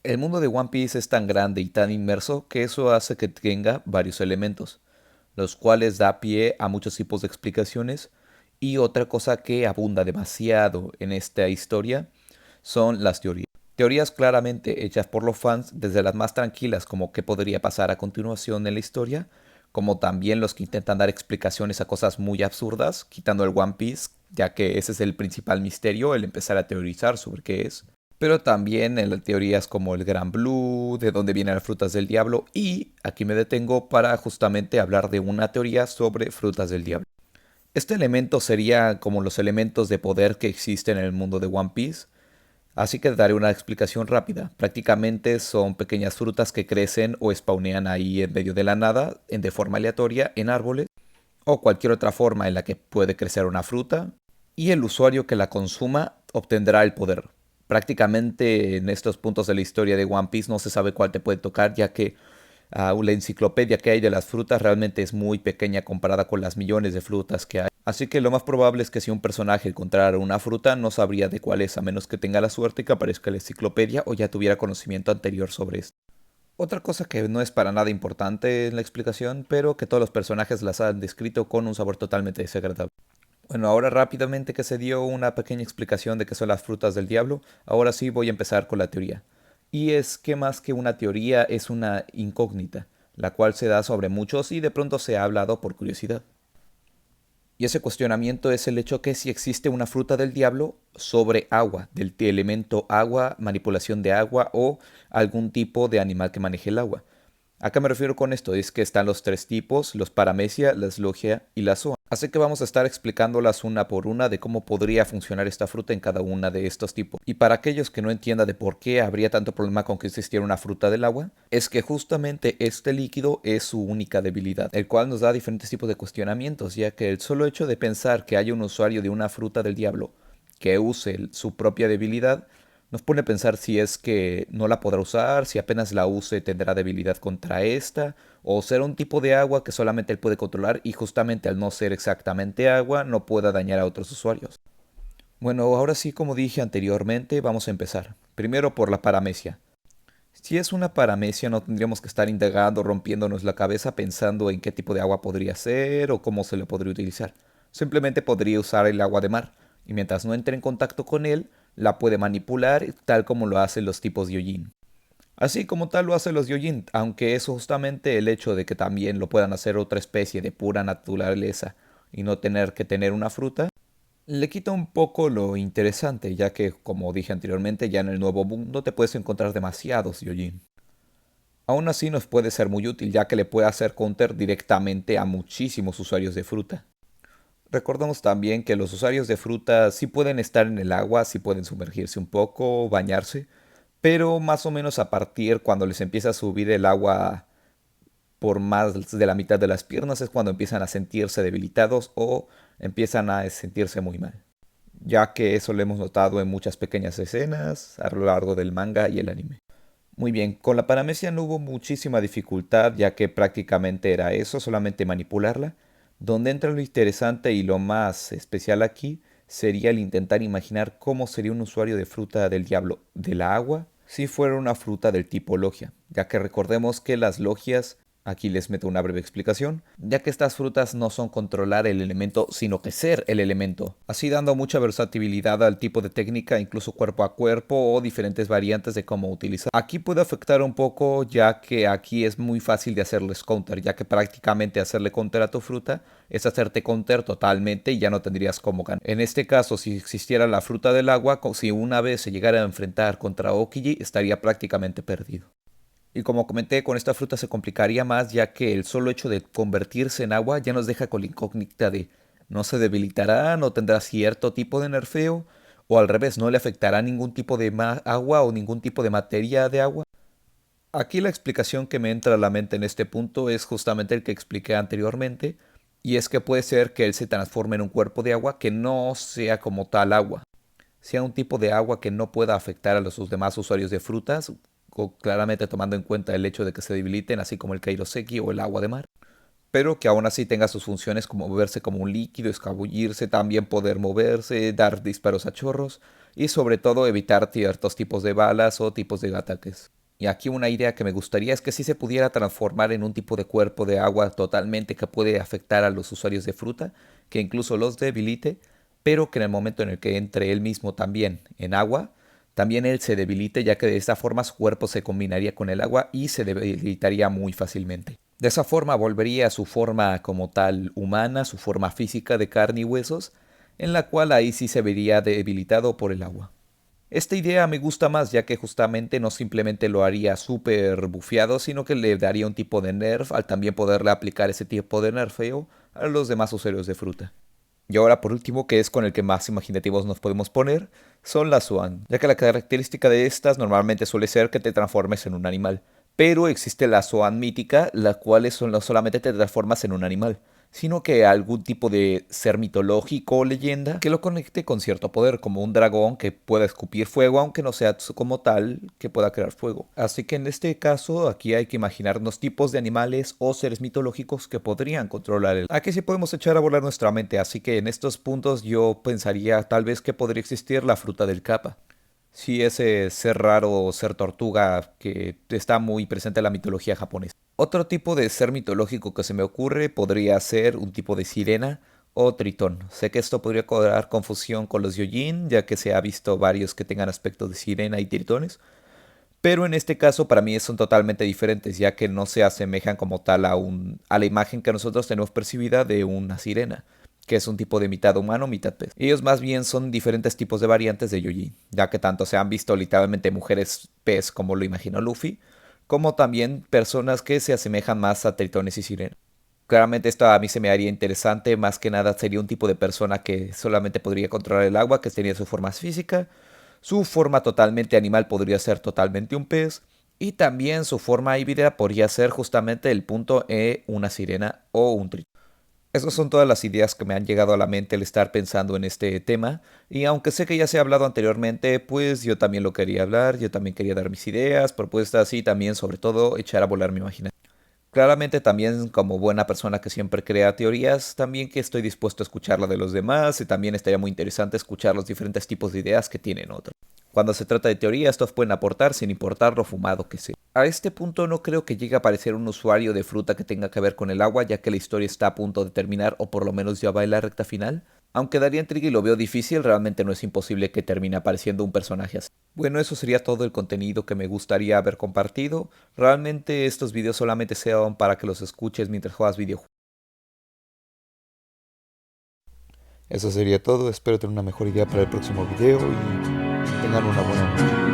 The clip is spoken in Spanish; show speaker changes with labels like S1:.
S1: El mundo de One Piece es tan grande y tan inmerso que eso hace que tenga varios elementos, los cuales da pie a muchos tipos de explicaciones. Y otra cosa que abunda demasiado en esta historia son las teorías. Teorías claramente hechas por los fans, desde las más tranquilas como qué podría pasar a continuación en la historia, como también los que intentan dar explicaciones a cosas muy absurdas, quitando el One Piece, ya que ese es el principal misterio, el empezar a teorizar sobre qué es. Pero también en teorías como el Gran Blue, de dónde vienen las frutas del diablo, y aquí me detengo para justamente hablar de una teoría sobre frutas del diablo. Este elemento sería como los elementos de poder que existen en el mundo de One Piece, así que daré una explicación rápida. Prácticamente son pequeñas frutas que crecen o spawnean ahí en medio de la nada, de forma aleatoria, en árboles, o cualquier otra forma en la que puede crecer una fruta, y el usuario que la consuma obtendrá el poder. Prácticamente en estos puntos de la historia de One Piece no se sabe cuál te puede tocar, ya que la enciclopedia que hay de las frutas realmente es muy pequeña comparada con las millones de frutas que hay. Así que lo más probable es que si un personaje encontrara una fruta no sabría de cuál es, a menos que tenga la suerte que aparezca en la enciclopedia o ya tuviera conocimiento anterior sobre esto. Otra cosa que no es para nada importante en la explicación, pero que todos los personajes las han descrito con un sabor totalmente desagradable. Bueno, ahora rápidamente que se dio una pequeña explicación de qué son las frutas del diablo, ahora sí voy a empezar con la teoría. Y es que más que una teoría es una incógnita, la cual se da sobre muchos y de pronto se ha hablado por curiosidad. Y ese cuestionamiento es el hecho que si existe una fruta del diablo sobre agua, del elemento agua, manipulación de agua o algún tipo de animal que maneje el agua. ¿A qué me refiero con esto? Es que están los tres tipos, los paramecia, las logia y la zoa. Así que vamos a estar explicándolas una por una de cómo podría funcionar esta fruta en cada una de estos tipos. Y para aquellos que no entiendan de por qué habría tanto problema con que existiera una fruta del agua, es que justamente este líquido es su única debilidad, el cual nos da diferentes tipos de cuestionamientos, ya que el solo hecho de pensar que hay un usuario de una fruta del diablo que use su propia debilidad nos pone a pensar si es que no la podrá usar, si apenas la use tendrá debilidad contra esta, o será un tipo de agua que solamente él puede controlar y justamente al no ser exactamente agua no pueda dañar a otros usuarios. Bueno, ahora sí, como dije anteriormente, vamos a empezar. Primero por la paramecia. Si es una paramecia no tendríamos que estar indagando, rompiéndonos la cabeza pensando en qué tipo de agua podría ser o cómo se le podría utilizar. Simplemente podría usar el agua de mar, y mientras no entre en contacto con él, la puede manipular tal como lo hacen los tipos Gyojin. Así como tal lo hacen los Gyojin, aunque eso justamente el hecho de que también lo puedan hacer otra especie de pura naturaleza y no tener que tener una fruta, le quita un poco lo interesante, ya que, como dije anteriormente, ya en el nuevo mundo te puedes encontrar demasiados Gyojin. Aún así nos puede ser muy útil, ya que le puede hacer counter directamente a muchísimos usuarios de fruta. Recordemos también que los usuarios de fruta sí pueden estar en el agua, sí pueden sumergirse un poco, bañarse, pero más o menos a partir cuando les empieza a subir el agua por más de la mitad de las piernas es cuando empiezan a sentirse debilitados o empiezan a sentirse muy mal, ya que eso lo hemos notado en muchas pequeñas escenas a lo largo del manga y el anime. Muy bien, con la paramecia no hubo muchísima dificultad, ya que prácticamente era eso, solamente manipularla. Donde entra lo interesante y lo más especial aquí sería el intentar imaginar cómo sería un usuario de fruta del diablo de la agua si fuera una fruta del tipo logia, ya que recordemos que las logias, aquí les meto una breve explicación, ya que estas frutas no son controlar el elemento, sino que ser el elemento, así dando mucha versatilidad al tipo de técnica, incluso cuerpo a cuerpo o diferentes variantes de cómo utilizar. Aquí puede afectar un poco, ya que aquí es muy fácil de hacerles counter, ya que prácticamente hacerle counter a tu fruta es hacerte counter totalmente y ya no tendrías cómo ganar. En este caso, si existiera la fruta del agua, si una vez se llegara a enfrentar contra Okiji, estaría prácticamente perdido. Y como comenté, con esta fruta se complicaría más, ya que el solo hecho de convertirse en agua ya nos deja con la incógnita de no se debilitará, no tendrá cierto tipo de nerfeo, o al revés, no le afectará ningún tipo de agua o ningún tipo de materia de agua. Aquí la explicación que me entra a la mente en este punto es justamente el que expliqué anteriormente, y es que puede ser que él se transforme en un cuerpo de agua que no sea como tal agua, sea un tipo de agua que no pueda afectar a los sus demás usuarios de frutas, claramente tomando en cuenta el hecho de que se debiliten, así como el Kairoseki o el agua de mar. pero que aún así tenga sus funciones como moverse como un líquido, escabullirse, también poder moverse, dar disparos a chorros y sobre todo evitar ciertos tipos de balas o tipos de ataques. Y aquí una idea que me gustaría es que si se pudiera transformar en un tipo de cuerpo de agua totalmente que puede afectar a los usuarios de fruta, que incluso los debilite, pero que en el momento en el que entre él mismo también en agua, también él se debilite, ya que de esta forma su cuerpo se combinaría con el agua y se debilitaría muy fácilmente. De esa forma volvería a su forma como tal humana, su forma física de carne y huesos, en la cual ahí sí se vería debilitado por el agua. Esta idea me gusta más ya que justamente no simplemente lo haría súper bufeado, sino que le daría un tipo de nerf al también poderle aplicar ese tipo de nerfeo a los demás usuarios de fruta. Y ahora por último, que es con el que más imaginativos nos podemos poner, son las Swan, ya que la característica de estas normalmente suele ser que te transformes en un animal. Pero existe la Swan mítica, la cual no solamente te transformas en un animal, sino que algún tipo de ser mitológico o leyenda que lo conecte con cierto poder, como un dragón que pueda escupir fuego, aunque no sea como tal que pueda crear fuego. Así que en este caso, aquí hay que imaginarnos tipos de animales o seres mitológicos que podrían controlar el... Aquí sí podemos echar a volar nuestra mente, así que en estos puntos yo pensaría tal vez que podría existir la fruta del Kappa. Sí, ese ser raro o ser tortuga que está muy presente en la mitología japonesa. Otro tipo de ser mitológico que se me ocurre podría ser un tipo de sirena o tritón. Sé que esto podría causar confusión con los Yojin, ya que se ha visto varios que tengan aspecto de sirena y tritones, pero en este caso para mí son totalmente diferentes, ya que no se asemejan como tal a la imagen que nosotros tenemos percibida de una sirena, que es un tipo de mitad humano, mitad pez. Ellos más bien son diferentes tipos de variantes de Yoji, ya que tanto se han visto literalmente mujeres pez como lo imaginó Luffy, como también personas que se asemejan más a tritones y sirenas. Claramente esto a mí se me haría interesante, más que nada sería un tipo de persona que solamente podría controlar el agua, que sería su forma física, su forma totalmente animal podría ser totalmente un pez, y también su forma híbrida podría ser justamente el punto una sirena o un tritón. Esas son todas las ideas que me han llegado a la mente al estar pensando en este tema, y aunque sé que ya se ha hablado anteriormente, pues yo también lo quería hablar, yo también quería dar mis ideas, propuestas y también sobre todo echar a volar mi imaginación. Claramente también como buena persona que siempre crea teorías, también que estoy dispuesto a escuchar la de los demás y también estaría muy interesante escuchar los diferentes tipos de ideas que tienen otros. Cuando se trata de teoría, estos pueden aportar sin importar lo fumado que sea. A este punto no creo que llegue a aparecer un usuario de fruta que tenga que ver con el agua, ya que la historia está a punto de terminar o por lo menos ya va en la recta final. Aunque daría intriga y lo veo difícil, realmente no es imposible que termine apareciendo un personaje así. Bueno, eso sería todo el contenido que me gustaría haber compartido. Realmente estos videos solamente sean para que los escuches mientras juegas videojuegos. Eso sería todo, espero tener una mejor idea para el próximo video y tengan una buena noche.